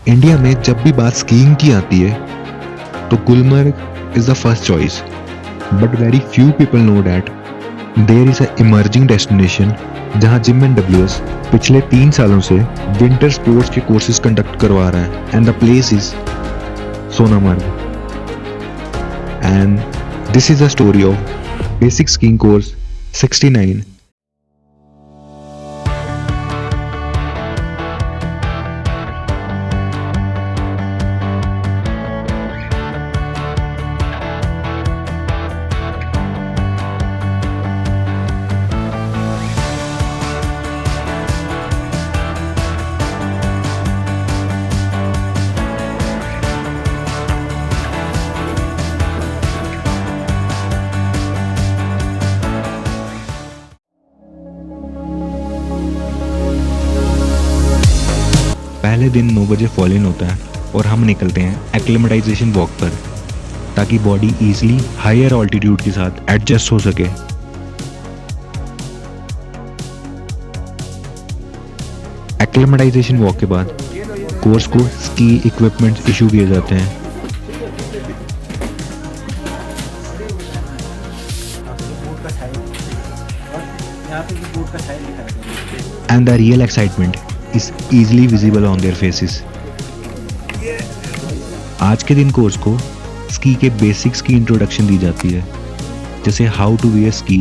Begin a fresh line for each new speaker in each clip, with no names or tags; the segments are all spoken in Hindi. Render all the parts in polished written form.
इंडिया में जब भी बात स्कीइंग की आती है तो Gulmarg is the first choice, but very few people know that there is a emerging destination जहां जिम एंड डब्ल्यूएस पिछले 3 सालों से विंटर स्पोर्ट्स के कोर्सेज कंडक्ट करवा रहा है and the place is Sonamarg. And this is the story of basic skiing course 69। पहले दिन 9 बजे फॉल इन होता है और हम निकलते हैं एक्लेमेटाइजेशन वॉक पर ताकि बॉडी इजीली हायर ऑल्टीट्यूड के साथ एडजस्ट हो सके। एक्लेमेटाइजेशन वॉक के बाद कोर्स को स्की इक्विपमेंट्स इशू किए जाते हैं and the real excitement is easily visible on their faces. आज के दिन कोर्स को स्की के बेसिक्स की इंट्रोडक्शन दी जाती है, जैसे how to wear ski,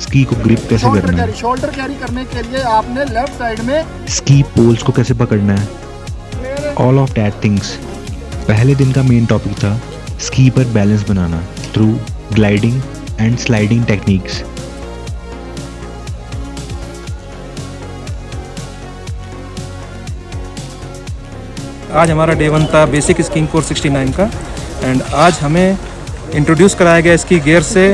ski को ग्रिप कैसे करना है,
शोल्डर कैरी करने के लिए आपने लेफ्ट साइड में
स्की पोल्स को कैसे पकड़ना है, ऑल ऑफ दैट थिंग्स। पहले दिन का मेन टॉपिक था स्की पर balance banana through gliding and sliding techniques.
आज हमारा डे 1 था बेसिक स्कीइंग कोर्स 69 का एंड आज हमें इंट्रोड्यूस कराया गया इसकी गियर से,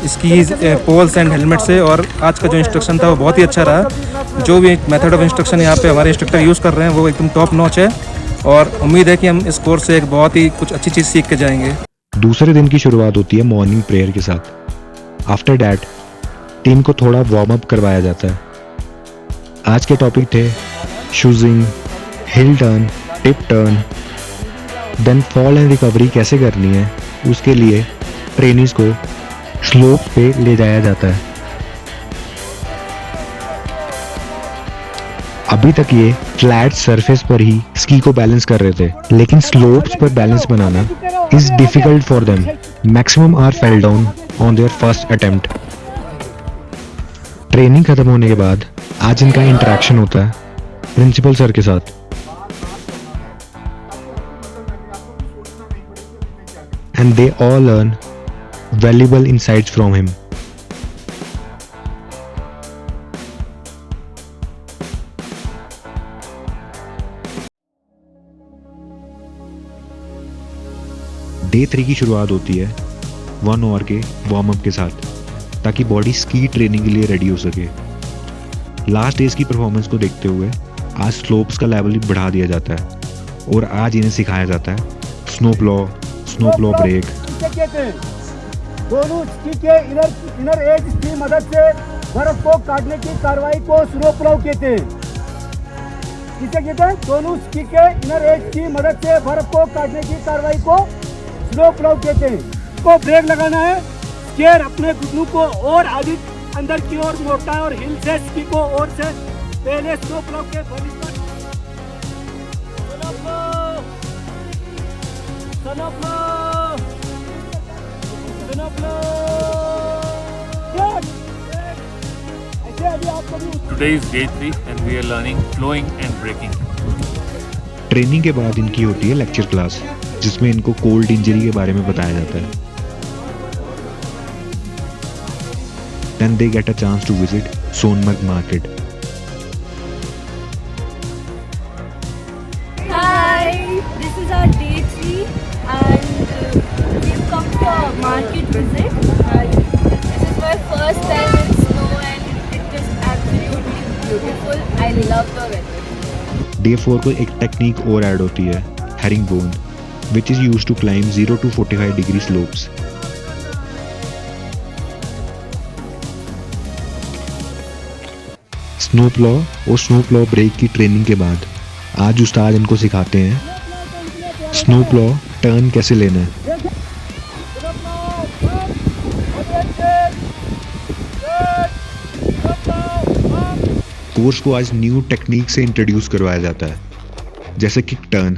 इसकी पोल्स एंड हेलमेट से। और आज का जो इंस्ट्रक्शन था वो बहुत ही अच्छा रहा। जो भी मेथड ऑफ इंस्ट्रक्शन यहाँ पे हमारे इंस्ट्रक्टर यूज़ कर रहे हैं वो एकदम टॉप नॉच है और उम्मीद है कि हम इस कोर्स से एक बहुत ही कुछ अच्छी चीज़ सीख के जाएंगे।
दूसरे दिन की शुरुआत होती है मॉर्निंग प्रेयर के साथ। आफ्टर डैट टीम को थोड़ा वार्म अप करवाया जाता है। आज के टॉपिक थे schussing, hill turn, tip turn, then fall and recovery कैसे करनी है, उसके लिए ट्रेनिंग्स को स्लोप पे ले जाया जाता है। अभी तक ये फ्लैट सरफेस पर ही स्की को बैलेंस कर रहे थे, लेकिन स्लोप्स पर बैलेंस बनाना is difficult for them. Maximum are fell down on their first attempt. Training खत्म होने के बाद आज इनका इंटरेक्शन होता है प्रिंसिपल सर के साथ and they all learn valuable insights from him. Day 3 की शुरुआत होती है 1 आवर के वार्म अप के साथ ताकि बॉडी स्की ट्रेनिंग के लिए रेडी हो सके। लास्ट डेज की परफॉर्मेंस को देखते हुए आज स्लोप्स का लेवल भी बढ़ा दिया जाता है और आज इन्हें सिखाया जाता है स्नो प्लो ब्रेक।
दोनों स्की के इनर एज की मदद से बर्फ को काटने की कार्रवाई को स्नो प्लो कहते हैं। किसे कहते हैं? दोनों स्की के इनर एज की मदद से बर्फ को काटने की कार्रवाई को स्नो प्लो कहते हैं। को ब्रेक लगाना है, स्केर अपने घुटनों को और आगे अंदर की ओर मोड़ता है और हिल से स्की को और से पहले स्नो प्लो के
Today is day 3 and we are learning flowing and breaking.
Training के बाद इनकी होती है लेक्चर क्लास जिसमें इनको कोल्ड इंजरी के बारे में बताया जाता है। Then they get a chance to visit Sonmarg market.
Hi, this is our day 3 and we've come for a market visit. This is my first time in snow and it is absolutely beautiful. I love the weather.
Day 4 को एक टेक्निक और ऐड होती है herring bone which is used to climb 0 to 45 degree slopes. Snow plough और स्नो प्लॉ ब्रेक की ट्रेनिंग के बाद आज उस्ताद इनको सिखाते हैं स्नो प्लो टर्न कैसे लेना है। कोर्स को आज न्यू टेक्निक से इंट्रोड्यूस करवाया जाता है, जैसे किक टर्न।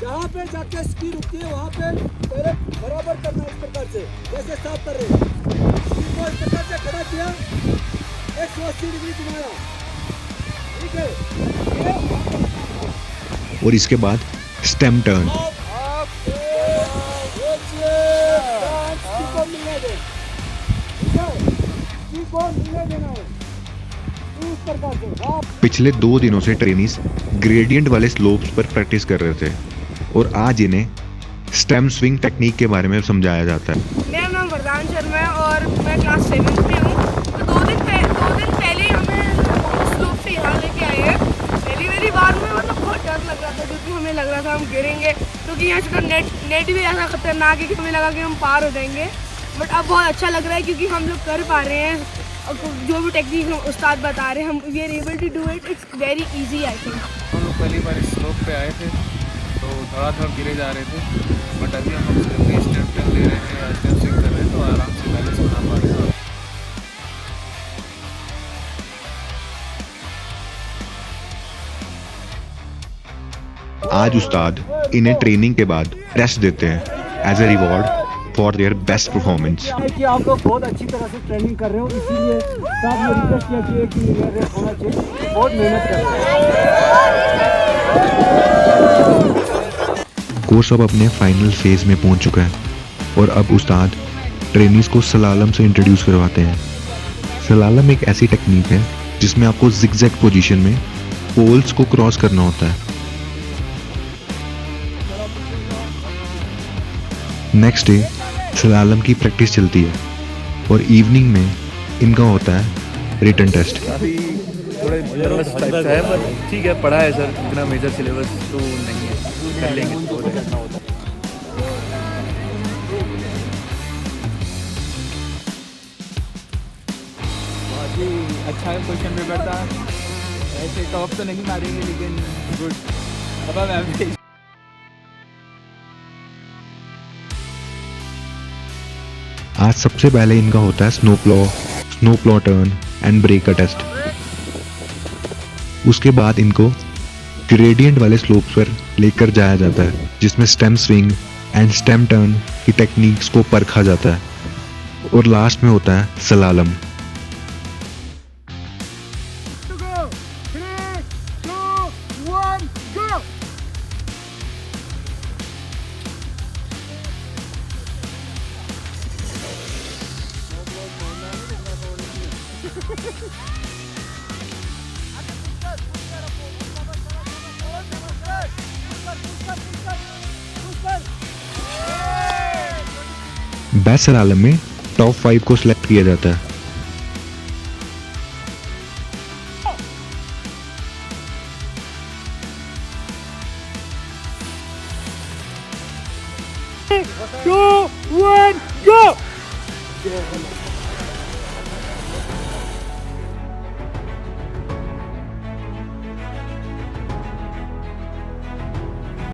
जहाँ पे जाके स्की रुकती है वहाँ पे पहले बराबर करना इस प्रकार से, जैसे स्टॉप कर रहे हैं। स्की को इस प्रकार से खड़ा किया, 180 डिग्री घुमाया, ठीक है।
और इसके बाद स्टेम टर्न।
स्की को मिलने दे, ठीक है, स्की को मिलने देना है इस प्रकार से। हाँ,
पिछले 2 दिनों से ट्रेनीज ग्रेडियंट वाले स्लोप्स पर प्रैक्टिस कर रहे थे और आज इन्हें स्टेम स्विंग टेक्निक के बारे में समझाया जाता है।
मेरा नाम वरदान शर्मा है और मैं क्लास 7th में हूँ। तो 2 दिन पहले हमें स्लोप से यहाँ लेके आए हैं। पहली बार में मतलब बहुत डर लग रहा था, क्योंकि हमें लग रहा था हम गिरेंगे, क्योंकि यहाँ से नेट भी ऐसा खतरनाक है कि हमें लगा कि हम पार हो जाएंगे। बट अब बहुत अच्छा लग रहा है क्योंकि हम लोग कर पा रहे हैं। और जो भी टेक्निक हम उस्ताद बता रहे हैं, हम we are able to do it. It's very easy I think.
हम लोग पहली बार इस स्लोप पे आए थे तो धड़ाधड़ गिरे जा रहे थे, बट अभी हम स्टेप टर्न ले रहे हैं या स्टेप स्विंग कर रहे हैं तो आराम से बैलेंस बना पा रहे हैं।
आज उस्ताद इन्हें ट्रेनिंग के बाद टेस्ट देते हैं as a reward for their best performance.
कि आप लोग बहुत अच्छी तरह से ट्रेनिंग कर रहे हो, इसीलिए साथ में रिक्वेस्ट किया कि एक दिन रेस होना चाहिए। बहुत मेहनत कर रहे हैं।
कोर्स अब अपने फाइनल फेज में पहुंच चुका है और अब उस्ताद ट्रेनीज को सलालम से इंट्रोड्यूस करवाते हैं। सलालम एक ऐसी टेक्निक है जिसमें आपको जिगजैग पोजीशन में पोल्स को क्रॉस करना होता है। नेक्स्ट डे सलालम की प्रैक्टिस चलती है और इवनिंग में इनका होता है रिटन टेस्ट।
काफ़ी थोड़े नर्वस टाइप का है, पर ठीक है, पढ़ा है सर, इतना मेजर सिलेबस तो नहीं है, कर लेंगे।
बहुत ही अच्छा क्वेश्चन पेपर था। ऐसे टॉप तो नहीं मारेंगे लेकिन गुड, अब एवरेज।
आज सबसे पहले इनका होता है snow plough turn and brake का टेस्ट। उसके बाद इनको ग्रेडियंट वाले स्लोप्स पर लेकर जाया जाता है, जिसमें stem swing and stem turn की टेक्निक्स को परखा जाता है। और लास्ट में होता है सलालम। बेस्ट सलालम में टॉप 5 को सिलेक्ट किया जाता है।
Two, one, go!